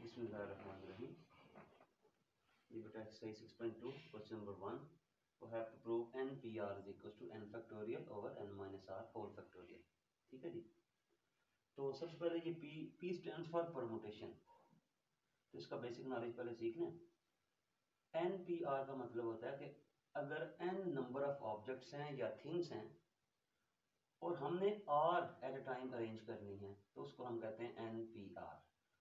बिस्मिल्लाहिर्रहमानिर्रहीम। ये बेटा exercise 6.2 question number 1 we have to prove NPR is equals to n factorial over n minus r whole factorial। ठीक है जी। तो सबसे पहले ये P stands for permutation, तो इसका बेसिक नॉलेज पहले सीख लें। NPR का मतलब होता है कि अगर n नंबर ऑफ ऑब्जेक्ट्स हैं या थिंग्स हैं और हमने r eight a time arrange करनी है तो उसको हम कहते हैं NPR,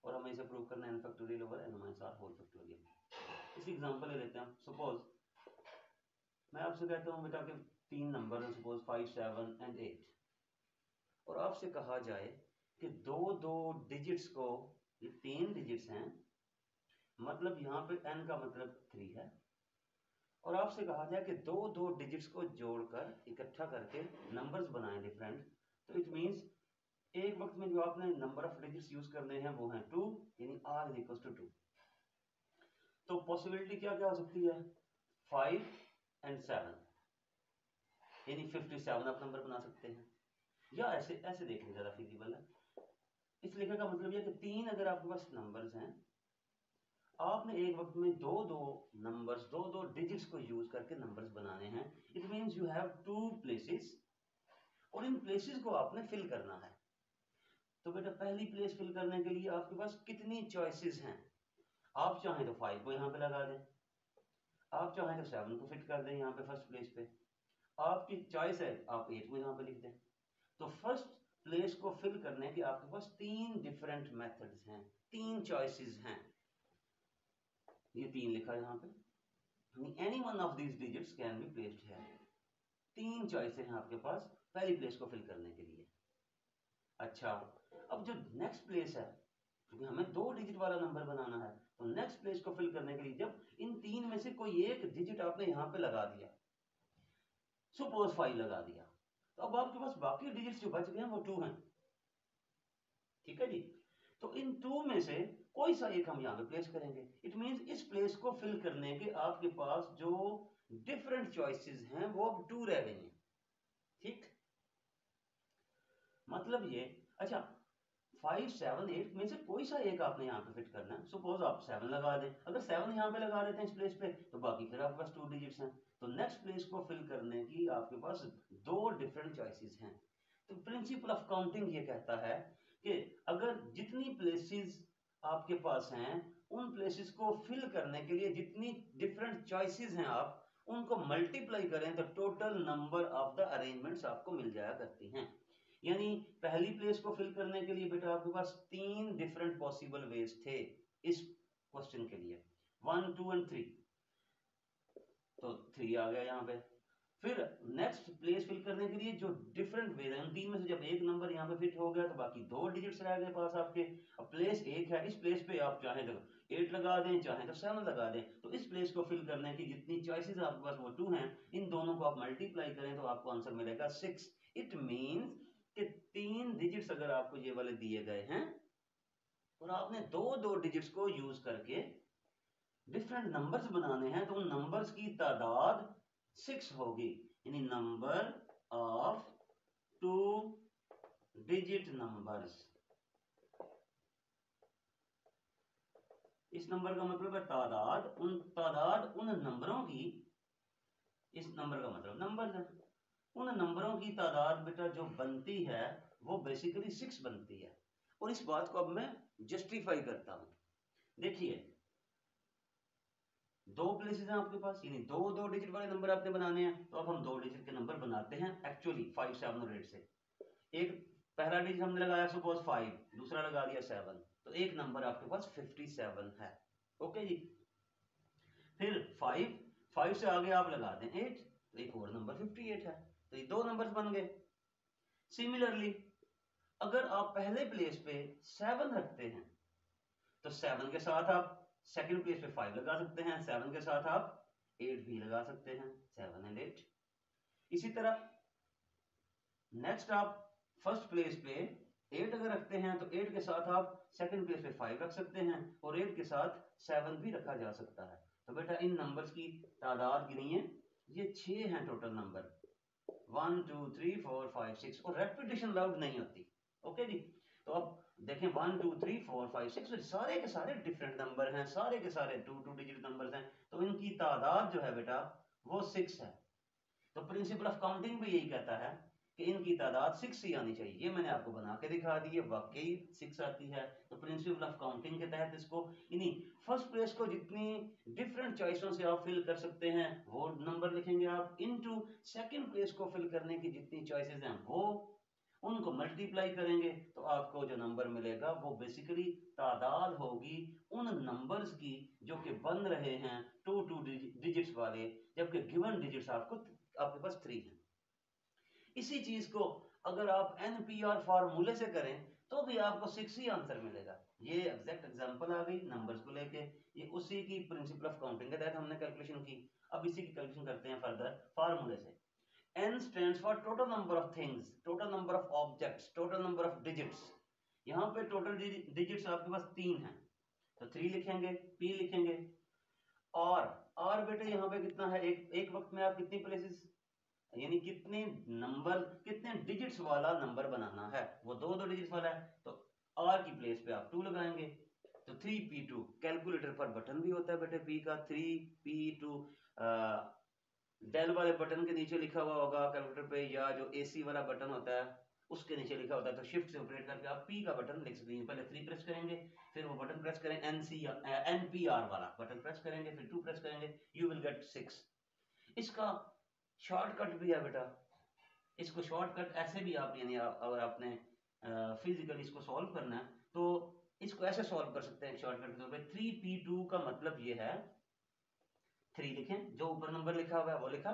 और हमें इसे प्रूव करना है n factorial over n minus r whole factorial. इसी एग्जांपल ले लेते हैं। सपोज मैं आपसे कहता हूँ बेटा कि तीन नंबर हैं, सपोज 5, 7 एंड 8, और आपसे कहा जाए कि दो दो डिजिट्स को, ये तीन डिजिट्स हैं, मतलब यहाँ पे n का मतलब 3 है, और आपसे कहा जाए कि दो दो डिजिट्स को जोड़कर इकट्ठा करके नंबर्स बनाएं डिफरेंट, तो इट मींस एक वक्त में जो आपने नंबर ऑफ डिजिट्स यूज करने हैं वो हैं 2, यानी r इज इक्वल टू 2। तो पॉसिबिलिटी क्या क्या हो सकती है? 5 एंड 7, यानी 57 आप नंबर बना सकते हैं, या ऐसे ऐसे देखने ज्यादा फिजिबल है। इस लिखने का मतलब यह कि तीन अगर आपके पास नंबर्स हैं, आपने एक वक्त में दो दो नंबर्स, दो दो डिजिट्स को यूज करके नंबर्स बनाने हैं। It means you have two places, और इन प्लेसेस को आपने फिल करना है। तो बेटा पहली प्लेस फिल करने के लिए आपके पास कितनी चॉइसेस हैं? आप चाहें तो 5 को यहाँ पे लगा दें, आप चाहें तो 7 को फिट कर दें यहाँ पे फर्स्ट प्लेस पे, आपकी चॉइस है, आप 8 को यहाँ पे लिख दें। तो फर्स्ट प्लेस को फिल करने के आपके पास तीन डिफरेंट मेथड्स हैं, तीन चॉइसेस हैं। ये तीन लिखा है यहाँ पे, any one of these digits can be placed है। तीन चॉइसेस हैं आपके पास पहली प्लेस को फिल करने के लिए। अच्छा, अब जो नेक्स्ट प्लेस है, क्योंकि हमें दो डिजिट वाला नंबर बनाना है, तो नेक्स्ट प्लेस को फिल करने के लिए जब इन तीन में से कोई एक डिजिट आपने यहाँ पे लगा दिया, सपोज 5 लगा दिया, तो अब आपके पास बाकी डिजिट्स जो बच गए हैं वो 2 हैं। ठीक है जी। तो इन 2 में से कोई सा एक हम यहाँ पे प्लेस करेंगे। इट मींस इस प्लेस को फिल करने के आपके पास जो डिफरेंट चॉइसेस हैं वो अब 2 रह गई हैं। ठीक, मतलब ये, अच्छा 5, 7, 8 में से कोई सा एक आपने यहाँ पे फिट करना है। सपोज आप 7 लगा दें, अगर 7 यहाँ पे लगा देते हैं इस प्लेस पे, तो बाकी फिर आपके पास 2 डिजिट्स हैं। तो नेक्स्ट प्लेस को फिल करने की आपके पास दो डिफरेंट चॉइसेस हैं। तो प्रिंसिपल ऑफ काउंटिंग ये कहता है कि अगर जितनी प्लेसेस आपके पास हैं उन प्लेसेस को फिल करने के लिए जितनी डिफरेंट चॉइसेस हैं आप उनको मल्टीप्लाई करें तो total number of the arrangements आपको मिल जाया करती हैं। यानी पहली प्लेस को फिल करने के लिए बेटा आपके पास तीन डिफरेंट पॉसिबल वेज थे इस क्वेश्चन के लिए, 1, 2 एंड 3। तो 3 आ गया यहाँ पे। फिर नेक्स्ट प्लेस फिल करने के लिए जो डिफरेंट वे हैं, तीन में से जब एक नंबर यहाँ पे फिट हो गया तो बाकी दो डिजिट्स रह गए पास आपके। अब प्लेस एक है, इस प्लेस पे आप चाहे तो 8 लगा दें, चाहे तो 7 लगा दें। तो इस प्लेस को फिल करने की जितनी चॉइसेस आपके पास वो 2 हैं, इन दोनों को आप मल्टीप्लाई करें तो आपको आंसर मिलेगा 6। इट मींस कि तीन डिजिट्स अगर आपको ये वाले दिए गए हैं और आपने दो दो डिजिट्स को यूज करके डिफरेंट नंबर्स बनाने हैं, तो उन नंबर्स की तादाद 6 होगी, यानी नंबर ऑफ 2 डिजिट नंबर्स। इस नंबर का मतलब है तादाद उन नंबरों की, इस नंबर का मतलब नंबर है, उन नंबरों की तादाद बेटा जो बनती है वो बेसिकली 6 बनती है। और इस बात को अब मैं जस्टिफाई करता हूं। देखिए, दो प्लेसेस हैं आपके पास, यानी दो दो डिजिट वाले नंबर आपने बनाने हैं, तो अब हम दो डिजिट के नंबर बनाते हैं एक्चुअली 5, 7 और 8 से। एक पहला डिजिट हमने लगाया सपोज 5, दूसरा लगा दिया 7, तो एक नंबर आपके पास 57 है। ओके जी। फिर 5 से आगे आप लगा दें 8, तो एक और नंबर 58 है, तो ये दो नंबर्स बन गए। सिमिलरली अगर आप पहले प्लेस पे 7 रखते हैं तो 7 के साथ आप सेकंड प्लेस पे 5 लगा सकते हैं, 7 के साथ आप 8 भी लगा सकते हैं, 7 एंड 8। इसी तरह नेक्स्ट आप फर्स्ट प्लेस पे 8 अगर रखते हैं तो 8 के साथ आप सेकंड प्लेस पे 5 रख सकते हैं, और 8 के साथ 7 भी रखा जा सकता है। तो बेटा इन नंबर्स की तादाद गिनिए, ये 6 हैं टोटल नंबर, 1, 2, 3, 4, 5, 6, और रेपिटेशन लाउड नहीं होती। ओके जी। तो अब देखें 1 2 3 4 5 6 सारे के सारे डिफरेंट नंबर हैं, सारे के सारे 2 डिजिट नंबर्स हैं, तो इनकी तादाद जो है बेटा वो 6 है। तो प्रिंसिपल ऑफ काउंटिंग भी यही कहता है कि इनकी तादाद 6 ही आनी चाहिए। ये मैंने आपको बना के दिखा दी है, वाकई 6 आती है। तो प्रिंसिपल ऑफ काउंटिंग के तहत इसको यानी फर्स्ट प्लेस को जितनी डिफरेंट चॉइसों से आप फिल कर सकते हैं वो नंबर लिखेंगे आप, इनटू सेकंड प्लेस को फिल करने की जितनी चॉइसेस हैं वो उनको मल्टीप्लाई करेंगे, तो आपको जो नंबर मिलेगा वो बेसिकली तादाद होगी उन नंबर्स की जो कि बन रहे हैं टू डिजिट्स वाले, जबकि गिवन डिजिट्स आपके पास 3 हैं। इसी चीज को अगर आप NPR फार्मूले से करें तो भी आपको 6 ही आंसर मिलेगा। ये एग्जैक्ट एग्जांपल आ गई नंबर्स को लेके, ये उसी की प्रिंसिपल ऑफ काउंटिंग के तहत हमने कैलकुलेशन की। अब इसी की कैलकुलेशन करते हैं फर्दर फार्मूले से। N stands for total number of things, total number of objects, total number of digits। यहाँ पे टोटल डिजिट्स आपके पास 3 हैं, तो 3 लिखेंगे, P लिखेंगे। और बेटे यहाँ पे कितना है, एक वक्त में आप कितनी प्लेसेस यानी कितने नंबर कितने डिजिट्स वाला नंबर बनाना है, वो दो डिजिट्स वाला है, तो R की प्लेस पे आप 2 लगाएंगे, तो 3P2। कैलकुलेटर पर बटन भी होता है बेटे P का, 3P2 डेल वाले बटन के नीचे लिखा हुआ होगा कैलकुलेटर पे, या जो AC वाला बटन होता है उसके नीचे लिखा होता है, तो शिफ्ट से ऑपरेट करके आप P का बटन लिख सकते हैं। पहले 3 प्रेस करेंगे, फिर वो बटन प्रेस करें NPR वाला बटन प्रेस करेंगे, फिर 2 प्रेस करेंगे, यू विल गेट 6। इसका शॉर्टकट भी है बेटा, इसको शॉर्टकट ऐसे भी आप यानी अगर आपने फिजिकली इसको सॉल्व करना है तो इसको ऐसे सॉल्व कर सकते हैं शॉर्टकट के तौर पे। 3P2 का मतलब ये है, 3 लिखें, जो ऊपर नंबर लिखा हुआ है वो लिखा।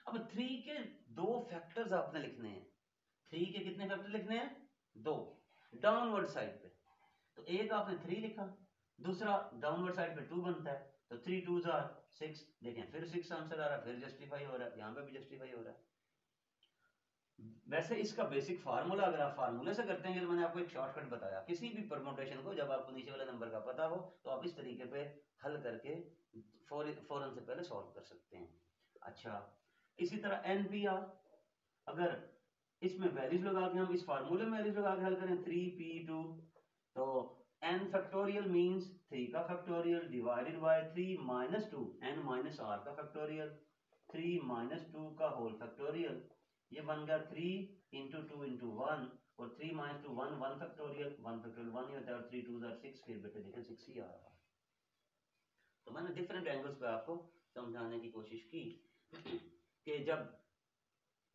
अब 3 के 2 फैक्टर्स आपने लिखने हैं। 3 के कितने फैक्टर लिखने हैं, 2 डाउनवर्ड साइड पे, तो एक आपने 3 लिखा, दूसरा डाउनवर्ड साइड पे 2 बनता है, तो 3 2s are 6। देखें फिर 6 आंसर आ रहा है, फिर जस्टिफाई हो रहा है, यहाँ पे भी जस्टिफाई हो रहा है। वैसे इसका बेसिक फार्मूला अगर आप फार्मूले से करते हैं, तो मैंने आपको एक शॉर्टकट बताया, किसी भी परमुटेशन को जब आपको नीचे वाले नंबर का पता हो तो आप इस तरीके पे हल करके फौरन से पहले सॉल्व कर सकते हैं। अच्छा, इसी तरह NPR अगर इसमें वैल्यूज लगा के हम इस फार्मूले में वैल्यूज लगा के हल करें 3P2, तो n फैक्टोरियल मींस 3 का factorial divided bye 3 minus 2 n minus r का फैक्टोरियल, 3 माइनस 2 का होल फैक्टोरियल, ये बन गया 3 इंटू 2 इंटू 1, और 3 माइनस 2 1 1 फैक्टोरियल 1 फैक्टोरियल 1 ही होता है, और 3 2s are 6, फिर बेटे देखें 6 ही आ रहा है। तो मैंने डिफरेंट एंगल्स पे आपको समझाने की कोशिश की कि जब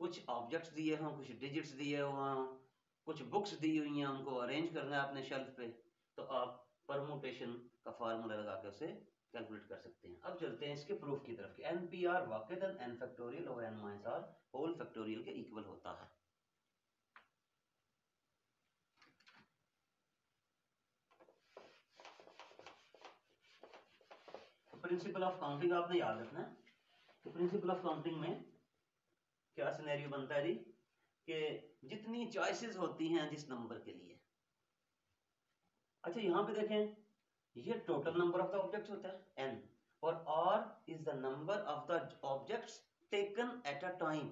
कुछ ऑब्जेक्ट्स दिए हों, कुछ डिजिट्स दिए हों, कुछ बुक्स दी हुई हैं, उनको अरेंज करना है अपने शेल्फ पे, तो आप परमुटेशन का फार्मूला लगा के उसे कैलकुलेट कर सकते हैं। अब चलते हैं इसके प्रूफ की तरफ कि NPR वाकईतन n फैक्टोरियल और n minus r whole factorial के इक्वल होता है। प्रिंसिपल ऑफ काउंटिंग आपने याद रखना है कि प्रिंसिपल ऑफ काउंटिंग में क्या सिनेरियो बनता है जी, कि जितनी चॉइसेस होती हैं जिस नंबर के लिए। अच्छा, यहां पे देखें, ये total number of the objects होता है n, और r is the number of the objects taken at a time.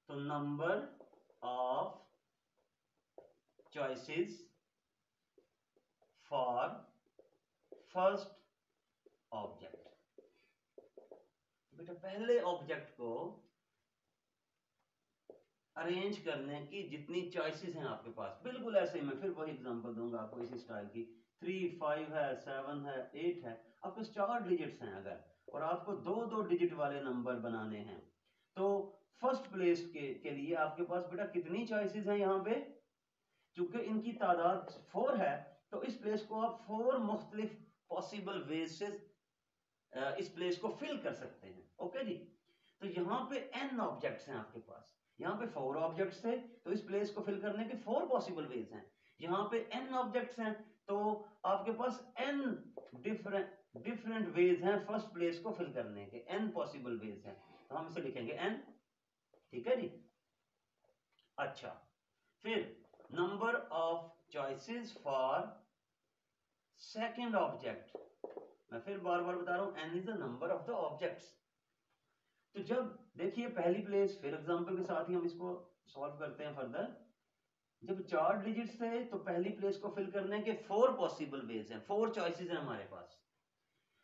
तो number of choices for first object. बेटा पहले ऑब्जेक्ट को अरेंज करने की जितनी चॉइसेस हैं आपके पास, बिल्कुल ऐसे मैं फिर वही एग्जांपल दूंगा आपको इसी स्टाइल की। 3 5 है, 7 है, 8 है, आपके 4 डिजिट्स हैं अगर, और आपको 2 डिजिट वाले नंबर बनाने हैं, तो फर्स्ट प्लेस के लिए आपके पास बेटा कितनी चॉइसेस हैं यहाँ पे, क्योंकि इनकी तादाद 4 है, तो इस प्लेस को आप 4 मुख्तलिफ पॉसिबल वेज से इस प्लेस को फिल कर सकते हैं। ओके जी, तो यहाँ पे n ऑब्जेक्ट्स हैं आपके पास, यहाँ पे 4 ऑब्जेक्ट्स थे, तो इस प्लेस को फिल करने के 4 पॉसिबल वेज हैं। यहाँ पे n ऑब्जेक्ट्स हैं, तो आपके पास n डिफरेंट वेज हैं फर्स्ट प्लेस को फिल करने के, n पॉसिबल वेज हैं, तो हम इसे लिखेंगे n। ठीक है जी। अच्छा, फिर number of choices for second object, मैं फिर बार बार बता रहा हूं n is the number of the objects. तो जब देखिए पहली प्लेस, फिर एग्जांपल के साथ ही हम इसको सॉल्व करते हैं फर्दर, जब 4 डिजिट्स थे तो पहली प्लेस को फिल करने के 4 पॉसिबल वेज हैं, 4 चॉइसेस हैं हमारे पास।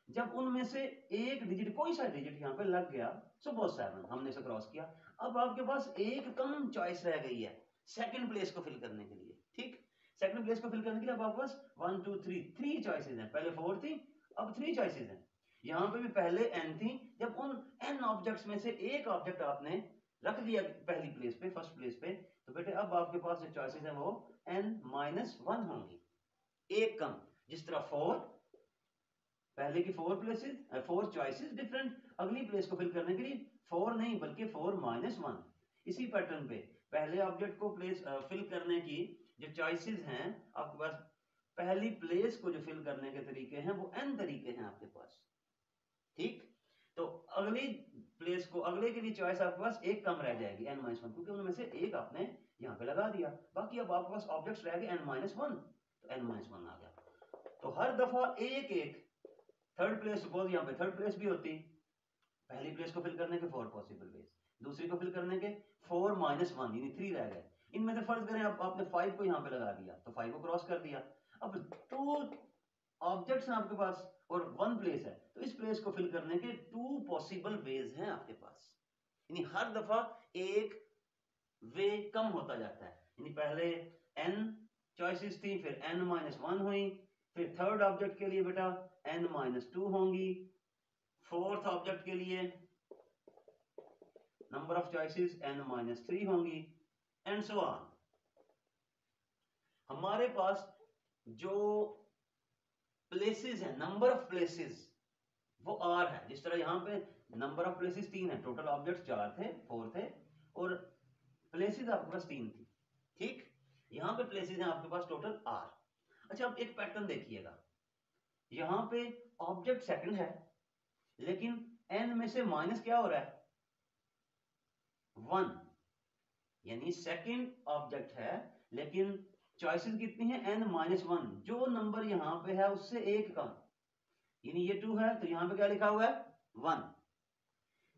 जब उनमें से एक डिजिट, कोई सा डिजिट यहाँ पे लग गया, सपोज 7, हमने इसे क्रॉस किया, अब आपके पास एक कम चॉइस रह गई है सेकंड प्लेस को फिल करने के लिए। ठीक, सेकंड प्लेस को फिल करने के लिए अब आपके पास 1 2 3 चॉइसेस हैं। पहले 4 थी, अब 3 चॉइसेस हैं। यहाँ पे भी पहले n थी। जब उन n ऑब्जेक्ट्स में से एक ऑब्जेक्ट आपने रख दिया पहली प्लेस पे, फर्स्ट प्लेस पे, तो बेटे अब आपके पास जो चॉइसेस हैं वो n-1 होंगी, एक कम। जिस तरह 4, पहले की 4 प्लेसेस, 4 चॉइसेस डिफरेंट, अगली प्लेस को फिल करने के लिए 4 नहीं बल्कि 4-1। इसी पैटर्न पे पहले ऑब्जेक्ट को प्लेस फिल करने की जो चॉइसेस हैं आपके पास, पहली प्लेस को जो फिल करने के तरीके हैं वो n तरीके हैं आपके पास। ठीक, तो अगली प्लेस को, अगले के लिए चॉइस आपके पास एक कम रह जाएगी n-1, क्योंकि उनमें से एक आपने यहाँ पे लगा दिया। बाकी अब आपके पास ऑब्जेक्ट्स रह गए n-1, तो n-1 आ गया। तो हर दफा एक एक, थर्ड प्लेस, सपोज यहाँ पे थर्ड प्लेस भी होती, पहली प्लेस को फिल करने के 4 पॉसिबल वेज, दूसरी को फिल करने के 4-1 यानी 3 रह गए। इनमें से फर्ज करें आपने 5 को यहाँ पे लगा दिया तो 5 को क्रॉस कर दिया। अब 2 ऑब्जेक्ट्स हैं आपके पास और 1 प्लेस है, तो इस प्लेस को फिल करने के 2 पॉसिबल वेज हैं आपके पास। यानी हर दफा एक वे कम होता जाता है। यानी पहले n चॉइसेस थी, फिर n-1 हुई, फिर थर्ड ऑब्जेक्ट के लिए बेटा n-2 होंगी, फोर्थ ऑब्जेक्ट के लिए नंबर ऑफ चॉइसेस n-3 होंगी, एंड सो ऑन। हमारे पास जो प्लेसेस है, नंबर ऑफ प्लेसेस वो r है। जिस तरह यहां पे नंबर ऑफ प्लेसेस 3 है, टोटल ऑब्जेक्ट 4 थे, 4 थे, और प्लेसेस आपके पास 3 थी। ठीक, यहां पे प्लेसेस हैं आपके पास टोटल r। अच्छा, अब एक पैटर्न देखिएगा, यहां पे ऑब्जेक्ट सेकंड है, लेकिन n में से माइनस क्या हो रहा है, 1, यानी सेकंड ऑब्जेक्ट है, लेकिन चॉइसेस कितनी है, n-1, जो नंबर यहां पे है उससे एक कम। यानी ये 2 है तो यहां पे क्या लिखा हुआ है, 1,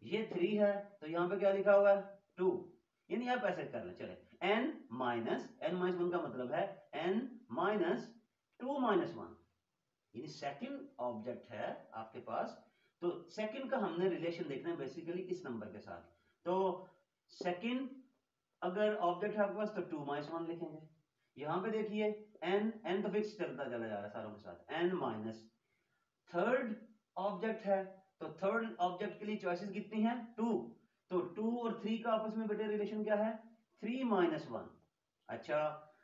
ये 3 है तो यहां पे क्या लिखा हुआ है, 2। यानी आप ऐसे कर लें, चले n-1 का मतलब है n-2-1, यानी सेकंड ऑब्जेक्ट है आपके पास। तो सेकंड का हमने रिलेशन देखना है बेसिकली इस नंबर के साथ। तो सेकंड अगर ऑब्जेक्ट है आपके पास तो 2-1 लिखेंगे। यहां पे देखिए n तो फिक्स चलता चला जा रहा है सारों के साथ, n-। थर्ड ऑब्जेक्ट है तो थर्ड ऑब्जेक्ट के लिए चॉइसेस कितनी है, 2, तो 2 और 3 का आपस में बेटे रिलेशन क्या है, 3-1। अच्छा,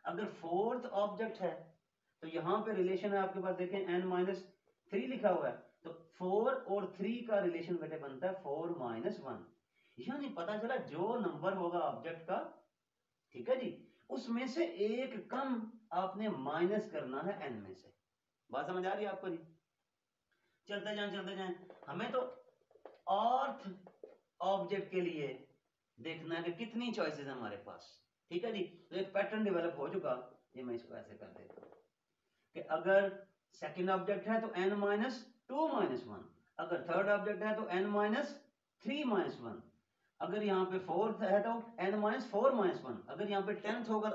अगर फोर्थ ऑब्जेक्ट है तो यहां पे रिलेशन है आपके पास, देखें n-3 लिखा हुआ है, तो 4 और 3 का रिलेशन बेटे बनता है 4-1। यानी पता चला जो नंबर होगा ऑब्जेक्ट का, ठीक है जी, उसमें से एक कम आपने माइनस करना है n में से। बात समझ आ रही है आपको जी? चलते जाएं, हमें तो ऑर्थ ऑब्जेक्ट के लिए देखना है कि कितनी चॉइसेस है हमारे पास। ठीक है जी, तो एक पैटर्न डेवलप हो चुका, ये मैं इसको ऐसे कर देता हूं कि अगर सेकंड ऑब्जेक्ट है तो n-2-1, अगर थर्ड ऑब्जेक्ट है तो n-3-1, अगर यहाँ पे फोर्थ है तो n-4-1, अगर यहाँ पे 10th होता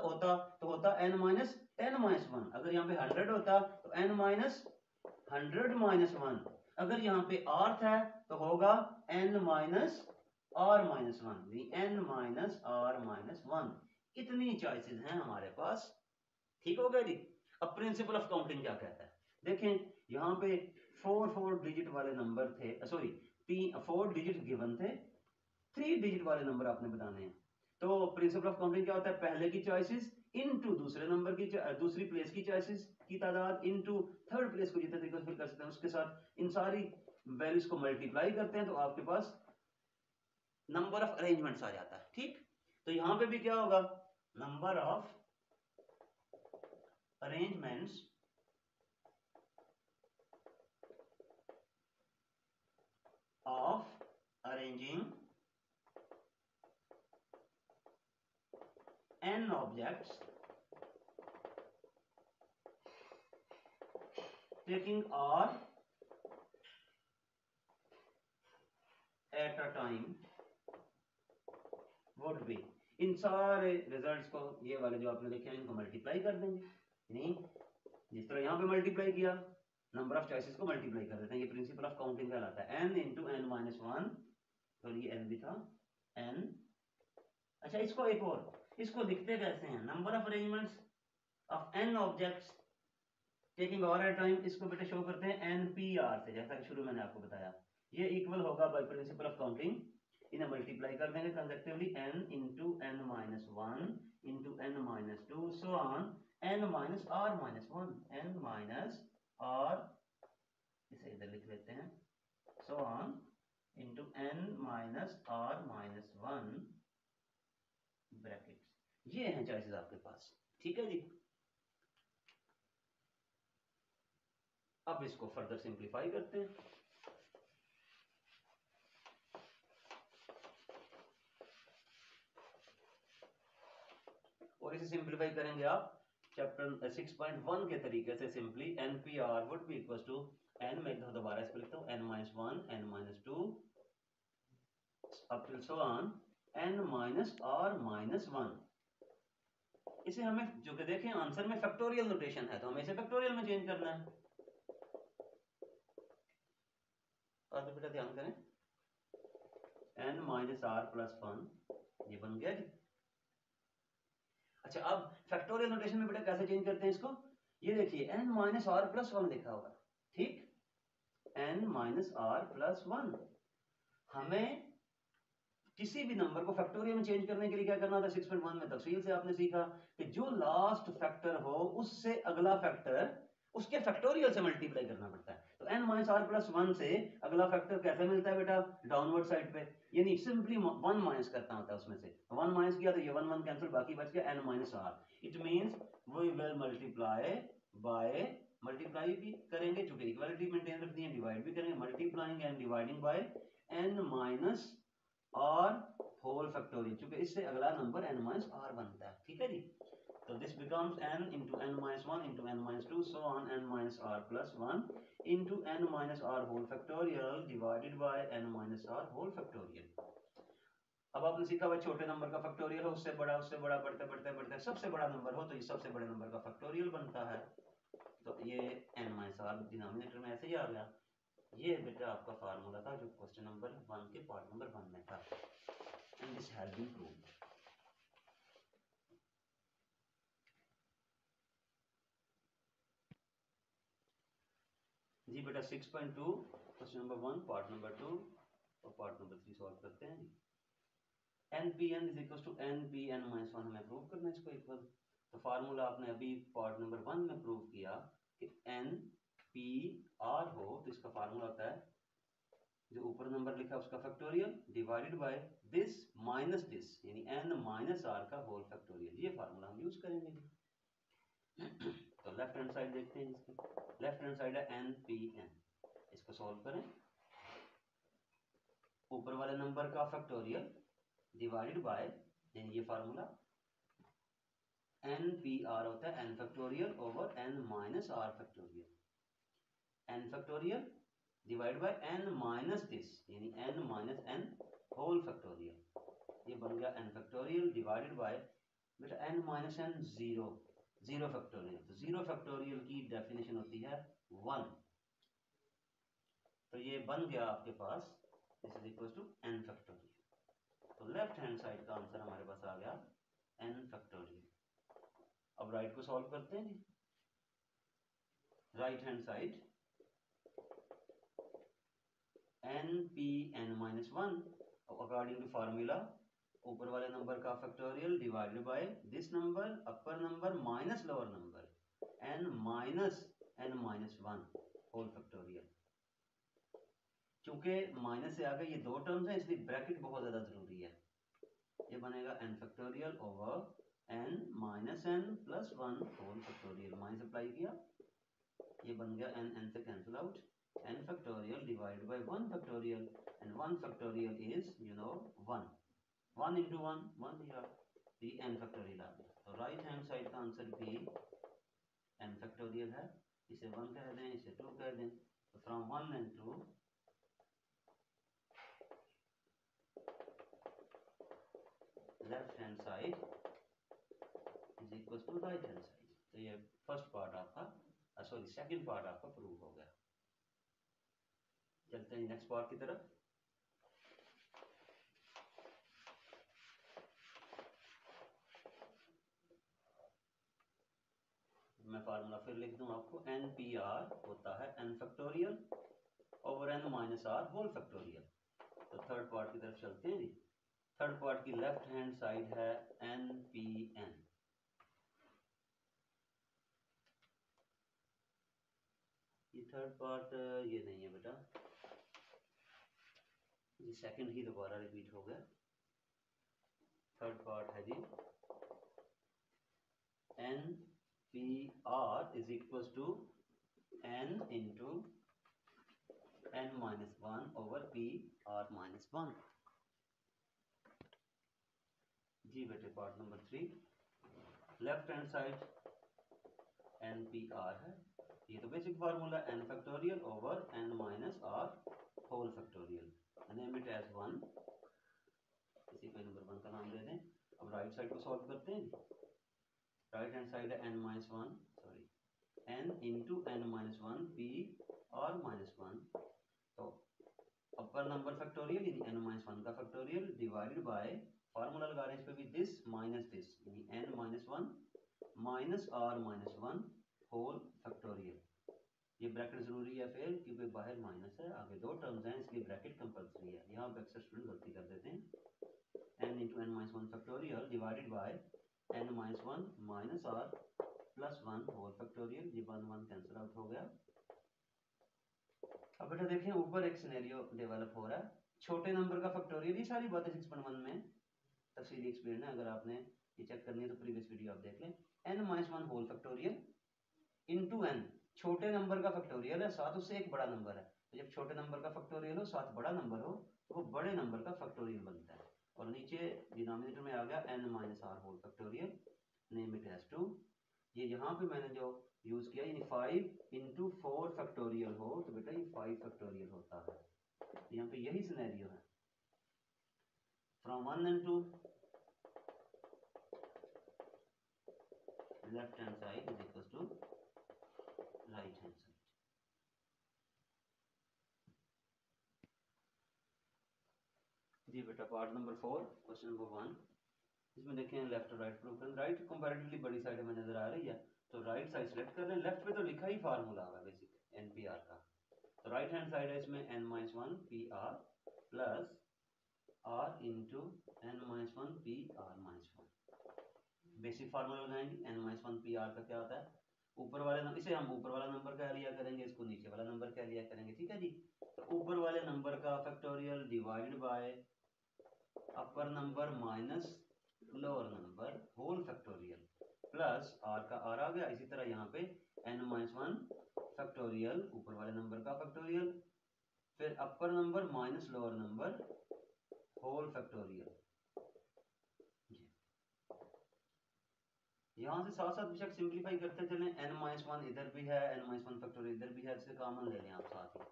तो होता n-10-1, अगर यहाँ पे 100 होता तो n-100-1, अगर यहाँ पे अर्थ है तो होगा n-r-1, n-r-1। इतनी चॉइसेस हैं हमारे पास। ठीक हो गया जी। अब प्रिंसिपल ऑफ काउंटिंग क्या कहता है, देखें यहाँ पे 4 डिजिट वाले नंबर थे, सॉरी 4 डिजिट गिवन थे, 3 डिजिट वाले नंबर आपने बताने हैं। तो प्रिंसिपल ऑफ काउंटिंग क्या होता है, पहले की चॉइसेस इनटू दूसरे नंबर की, दूसरी प्लेस की चॉइसेस की तादाद इनटू थर्ड प्लेस को जितने तरीके से फिल कर सकते हैं उसके साथ इन सारी वैल्यूज को मल्टीप्लाई करते हैं तो आपके पास नंबर ऑफ अरेंजमेंट्स आ जाता है। ठीक, तो यहां पे भी क्या होगा, number of arrangements of arranging n objects taking r at a time would be। इन सारे रिजल्ट्स को, ये वाले जो आपने लिखे हैं, इनको मल्टीप्लाई कर देंगे। नहीं, जिस तरह यहाँ पे मल्टीप्लाई किया, नंबर ऑफ चॉइसेस को मल्टीप्लाई कर देते हैं। ये प्रिंसिपल ऑफ काउंटिंग कहलाता है। n into n minus one, तो ये n भी था n। अच्छा, इसको एक और, इसको लिखते कैसे हैं? Number of arrangements of n objects taking hour time, इसको बेटा शो करते हैं NPR से, जैसा कि शुरू मैंने आपको बताया। ये इक्वल होगा बाय प्रिंसिपल ऑफ काउंटिंग, इन्हें मल्टीप्लाई कर देंगे कंसेप्टिवली, n into n minus one into n minus two, so on n minus r minus one, n minus r, इसे इधर लिख लेते हैं, so on into n minus r minus one brackets. ये हैं चॉइसेस आपके पास, ठीक है जी। अब इसको फर्दर सिंप्लीफाई करते हैं। और इसे सिंप्लीफाई करेंगे आप चैप्टर 6.1 के तरीके से। Simply NPR would be equal to n, मैं दोबारा इसको लिखता हूँ, n minus one, n minus two, up till so on n minus r minus one. इसे हमें, जो कि देखें आंसर में फैक्टोरियल नोटेशन है, तो हमें इसे फैक्टोरियल में चेंज करना है। और तो बेटा ध्यान करें, n minus r plus one, ये बन गया जी। अच्छा, अब फैक्टोरियल नोटेशन में बेटा कैसे चेंज करते हैं इसको? ये देखिए, n minus r plus one लिखा होगा, ठीक, n minus r plus one. हमें किसी भी नंबर को फैक्टोरियल में चेंज करने के लिए क्या करना था? 6.1 में तफसील से आपने सीखा कि जो लास्ट फैक्टर हो उससे अगला फैक्टर उसके फैक्टोरियल से मल्टीप्लाई करना पड़ता है। तो n minus r plus one से अगला फैक्टर कैसे मिलता है बेटा? डाउनवर्ड साइड पे, यानी सिंपली वन माइनस करना होता है उसमें से। वन माइनस किया तो ये वन वन कैंसिल, बाकी बच गया n minus r। It means we will multiply by, multiply भी करेंगे चूंकि इक्वालिटी मेंटेन रखनी है, डिवाइड भी करेंगे, multiplying and dividing by n minus और होल फैक्टोरियल, क्योंकि इससे अगला नंबर n माइनस r बनता है, ठीक है जी। तो this becomes n into n minus one into n minus two, so on n minus r plus one into n minus r whole factorial divided by n minus r whole factorial. अब आपने सीखा हुआ छोटे number का factorial हो, उससे बड़ा बढ़ते बढ़ते बढ़ते सबसे बड़ा नंबर हो, तो ये सबसे बड़े नंबर का फैक्टोरियल बनता है। तो ये n माइनस r डिनोमिनेटर में ऐसे ही आ गया। ये बेटा आपका फार्मूला था जो क्वेश्चन नंबर 1 के पार्ट नंबर 1 में था, and this has been proved. जी बेटा 6.2 क्वेश्चन नंबर 1 पार्ट नंबर 2 और पार्ट नंबर 3 सॉल्व करते हैं। NPN is equal to NPN minus one, हमें प्रूव करना है इसको इक्वल। तो फार्मूला आपने अभी पार्ट नंबर 1 में प्रूव किया कि NPR हो, तो इसका फार्मूला होता है जो ऊपर नंबर लिखा है उसका factorial divided by this minus this, यानी n माइनस r का होल फैक्टोरियल। ये फार्मूला हम यूज करेंगे। तो लेफ्ट हैंड साइड देखते हैं, जिसकी लेफ्ट हैंड साइड है NPN, इसको सॉल्व करें। ऊपर वाले नंबर का फैक्टोरियल डिवाइडेड बाय, यानी ये फार्मूला NPR होता है n factorial over n minus r factorial, n factorial divide by n minus this, यानी n minus n whole factorial. ये बन गया n फैक्टोरियल डिवाइडेड बाय बेटा n minus n zero, zero factorial. तो zero factorial की definition होती है 1। तो ये बन गया आपके पास, this is equal to n factorial. तो लेफ्ट हैंड साइड का आंसर हमारे पास आ गया n फैक्टोरियल। अब राइट को सॉल्व करते हैं जी। Right hand side NPN minus one, according to formula ऊपर वाले नंबर का factorial divided by this number upper number minus lower number n minus n minus one whole factorial. क्योंकि minus से आगे ये दो टर्म्स हैं, इसलिए ब्रैकेट बहुत ज्यादा जरूरी है। ये बनेगा n factorial over n minus n plus one whole factorial, minus apply किया, ये बन गया n, n से cancel out, n factorial divided by 1 factorial, and 1 factorial is you know 1, 1 into 1 1 दिया, तो ये n factorial आ गया। तो राइट हैंड साइड का आंसर भी n factorial है, इसे 1 कह दें, इसे 2 कह दें। तो from 1 and 2 left left hand side is equal to right hand side. तो ये फर्स्ट पार्ट आपका सॉरी सेकंड पार्ट आपका प्रूव हो गया। चलते हैं नेक्स्ट पार्ट की तरफ। मैं फार्मूला फिर लिख दूं आपको, एन पी आर होता है N factorial over N minus R whole factorial. तो थर्ड पार्ट की तरफ चलते हैं जी। थर्ड पार्ट की लेफ्ट हैंड साइड है एन पी एन। ये थर्ड पार्ट ये नहीं है बेटा, ये सेकंड ही दोबारा रिपीट हो गया। थर्ड पार्ट है जी N P R is equal to N into N minus one over P R minus one. जी बेटे part number 3, left hand side N P R है। ये तो basic formula N factorial over N minus R whole factorial, name it as 1, इसी पे number 1 का नाम दे दें। अब राइट साइड को सॉल्व करते हैं। राइट हैंड साइड है N minus one sorry N into N minus one P R minus one. तो अपर नंबर फैक्टोरियल यानी एन माइनस वन का फैक्टोरियल डिवाइडेड बाय फार्मूला लगा रहे हैं इस पे भी दिस माइनस दिस यानी N minus one minus R minus one whole factorial. ये ब्रैकेट जरूरी है फिर क्योंकि बाहर माइनस है, आगे दो टर्म्स हैं इसलिए ब्रैकेट कंपलसरी है। यहाँ पे अक्सर स्टूडेंट गलती कर देते हैं। N into N minus one factorial divided by N minus one minus R plus one whole factorial. ये वन वन कैंसिल आउट हो गया। अब बेटा देखें ऊपर एक सिनेरियो डेवलप हो रहा है, छोटे नंबर का फैक्टोरियल। ये सारी बातें 6.1 में तफसीली एक्सप्लेन है, अगर आपने ये चेक करनी है तो प्रीवियस वीडियो आप देख लें। N minus one whole factorial into N, छोटे नंबर का फैक्टोरियल है, साथ उससे एक बड़ा नंबर है। तो जब छोटे नंबर का फैक्टोरियल हो साथ बड़ा नंबर हो तो वो बड़े नंबर का फैक्टोरियल बनता है। और नीचे डिनोमिनेटर में आ गया N minus R whole factorial, name it as 2। ये यहाँ पे मैंने जो यूज किया यानी 5 इंटू 4 फैक्टोरियल हो तो बेटा ये 5 फैक्टोरियल होता है। यहाँ पे यही सिनेरियो है। From 1 and 2 left hand side is equal to right hand side. जी बेटा पार्ट नंबर 4 क्वेश्चन नंबर 1, इसमें देखें लेफ्ट और राइट प्रूव करें। राइट कंपैरेटिवली बड़ी साइड हमें नजर आ रही है तो राइट साइड सेलेक्ट कर लें। लेफ्ट पे तो लिखा ही फार्मूला है बेसिक एनपीआर का, तो राइट हैंड साइड है इसमें N minus one P R plus R into N minus one P R minus one. Basic formula लगाएंगे। N minus one P R का क्या होता है, ऊपर वाले नंबर, इसे हम ऊपर वाला नंबर क्या लिया करेंगे, इसको नीचे वाला नंबर क्या लिया करेंगे। ठीक है जी। तो ऊपर वाले नंबर का factorial divided by upper number minus lower number whole factorial plus R का आर आ गया। इसी तरह यहाँ पे एन माइनस वन फैक्टोरियल ऊपर वाले नंबर का फैक्टोरियल फिर upper number minus lower number whole factorial. यहाँ से साथ साथ बेशक सिंप्लीफाई करते चलें। एन माइनस वन इधर भी है, एन माइनस वन फैक्टोरियल इधर भी है, इससे कॉमन ले लें आप साथ ही।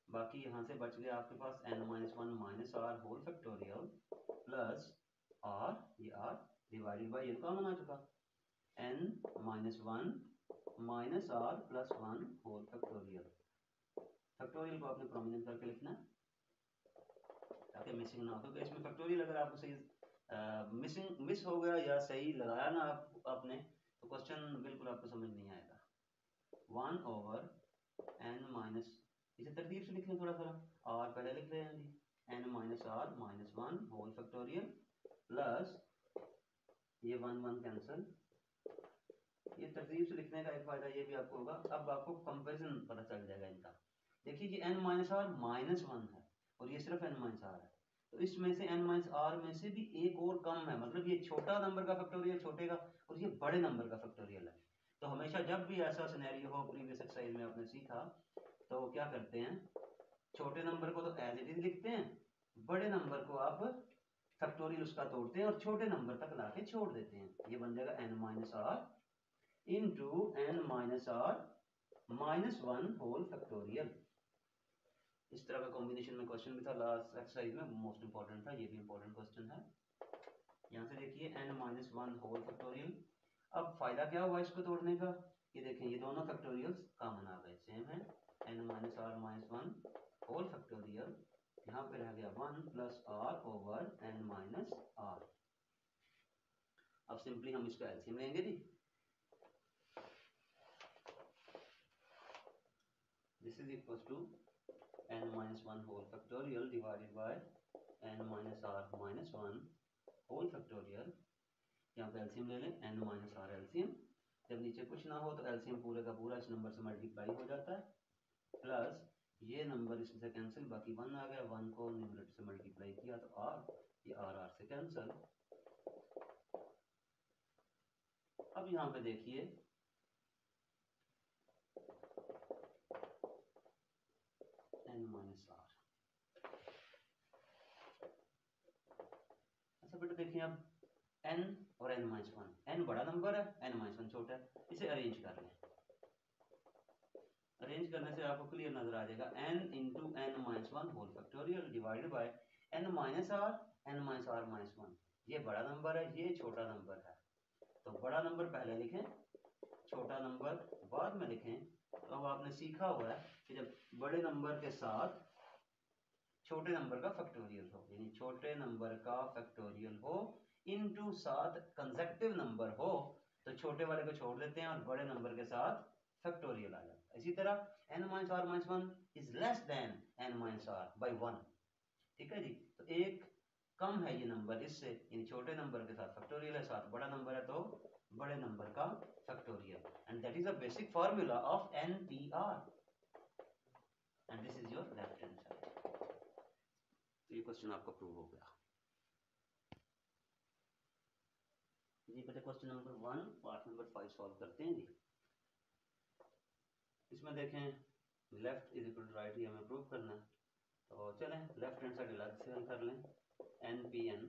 बाकी यहाँ से बच गया आपके पास N minus one minus R whole factorial plus R, ये आर डिवाइडेड बाई ये कॉमन आ चुका N minus one minus R plus one whole factorial. Factorial को आपने प्रोमिनेंट करके लिखना ताकि मिसिंग ना हो, क्योंकि इसमें फैक्टोरियल अगर आपको सही मिस हो गया या सही लगाया ना आपने तो क्वेश्चन बिल्कुल आपको समझ नहीं आएगा। 1 ओवर एन माइनस, इसे तरतीब से लिख लें थोड़ा थोड़ा। आर पहले लिख रहे हैं जी, N minus R minus one whole factorial plus ये वन वन कैंसिल। ये तरतीब से लिखने का एक फायदा ये भी आपको होगा, अब आपको कंपैरिजन पता चल जाएगा इनका। देखिए जी N minus R minus one है और ये सिर्फ एन माइनस आर है, तो इसमें से एन माइनस आर में से भी एक और कम है, मतलब ये छोटा नंबर का फैक्टोरियल छोटे का और ये बड़े नंबर का फैक्टोरियल है। तो हमेशा जब भी ऐसा सिनेरियो हो, प्रीवियस एक्सरसाइज में आपने सीखा, तो क्या करते हैं, छोटे नंबर को तो एज इट इज लिखते हैं, बड़े नंबर को आप फैक्टोरियल उसका तोड़ते हैं और छोटे नंबर तक लाके छोड़ देते हैं। ये बन जाएगा N minus R into N minus R minus one whole factorial. इस तरह का कॉम्बिनेशन में क्वेश्चन भी था लास्ट एक्सरसाइज में, मोस्ट इंपॉर्टेंट था, ये भी इंपॉर्टेंट क्वेश्चन है। यहाँ से देखिए n-1 होल फैक्टोरियल। अब फायदा क्या हुआ इसको तोड़ने का, ये देखें ये दोनों फैक्टोरियल्स कॉमन आ गए, सेम है, n-r-1 होल फैक्टोरियल, यहाँ पे रह गया 1 प्लस r ओवर n-r। अब सिंपली हम इसका एलसीएम लेंगे जी। This is equal to n-1 whole factorial divided by n-r-1 whole factorial. यहाँ पे एलसीएम ले लें, n-r एलसीएम। जब नीचे कुछ ना हो तो एलसीएम पूरे का पूरा इस नंबर से मल्टीप्लाई हो जाता है, प्लस ये नंबर इससे कैंसिल, बाकी 1 आ गया, 1 को न्यूमरेटर से मल्टीप्लाई किया तो r, ये r से कैंसिल। अब यहाँ पे देखिए n-r। अच्छा बेटा देखिए अब n और n-1, n बड़ा नंबर है, n-1 छोटा है, इसे अरेंज कर लें। अरेंज करने से आपको क्लियर नजर आ जाएगा, n into n-1 whole factorial divided by n-r, n-r-1। ये बड़ा नंबर है, ये छोटा नंबर है, तो बड़ा नंबर पहले लिखें, छोटा नंबर बाद में लिखें। तो अब आपने सीखा हुआ है कि जब बड़े नंबर के साथ छोटे नंबर का फैक्टोरियल हो, यानी छोटे नंबर का फैक्टोरियल हो इनटू साथ कंसेक्टिव नंबर हो, तो छोटे वाले को छोड़ देते हैं और बड़े नंबर के साथ फैक्टोरियल आ जाता है। इसी तरह n-r-1 is less than n-r bye 1, ठीक है जी। तो एक कम है ये नंबर इससे, यानी छोटे नंबर के साथ फैक्टोरियल है, साथ बड़ा नंबर है तो बड़े नंबर का factorial, and that is a basic formula of NPR, and this is your left hand side. तो ये क्वेश्चन आपका प्रूव हो गया जी। पहले question number 1 part number 5 solve करते हैं जी। इसमें देखें left is equal to right, ये हमें प्रूव करना है, तो चलें लेफ्ट हैंड साइड अलग से हल कर लें। NPN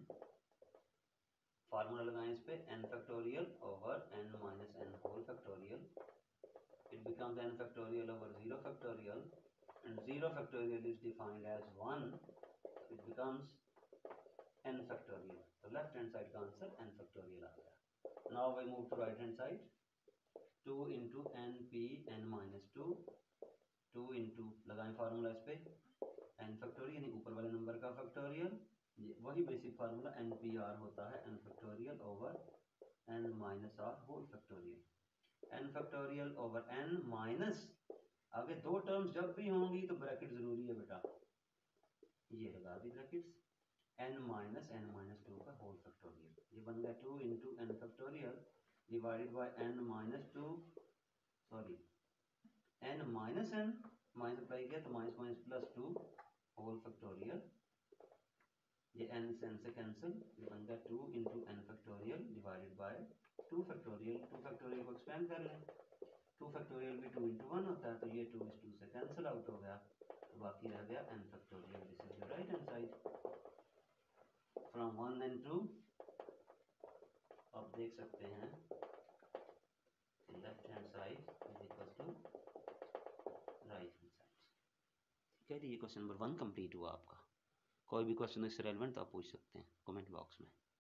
फार्मूला लगाएं इस पे, n factorial over n-n whole factorial, it becomes n factorial over 0 factorial, and 0 factorial is defined as 1, it becomes n factorial. तो लेफ्ट हैंड साइड का आंसर n factorial आ गया। Now we move to right hand side, 2 into nPn-2, 2 into लगाएं formula इस पे, n factorial यानी ऊपर वाले नंबर का फैक्टोरियल, ये वही बेसिक फार्मूला NPR होता है, n factorial over n-r whole factorial, n factorial over n minus, आगे दो टर्म्स जब भी होंगी तो ब्रैकेट जरूरी है बेटा, ये लगा दी ब्रैकेट्स, n-2 का होल फैक्टोरियल, ये बन गया 2 into n factorial divided by n-2, sorry n minus n, multiply किया तो minus minus plus 2 whole factorial, ये n से n से कैंसिल, ये बन गया 2 into n factorial divided by 2 factorial, 2 factorial को एक्सपेंड कर लें, 2 फैक्टोरियल भी 2 इंटू 1 होता है, तो ये 2 इस 2 से कैंसिल आउट हो गया, तो बाकी रह गया n factorial. This is the right hand side from 1 and 2। आप देख सकते हैं left hand side is equal to right hand side, ठीक है जी। ये क्वेश्चन नंबर 1 कंप्लीट हुआ आपका। कोई भी क्वेश्चन इससे रेलेवेंट तो आप पूछ सकते हैं कमेंट बॉक्स में।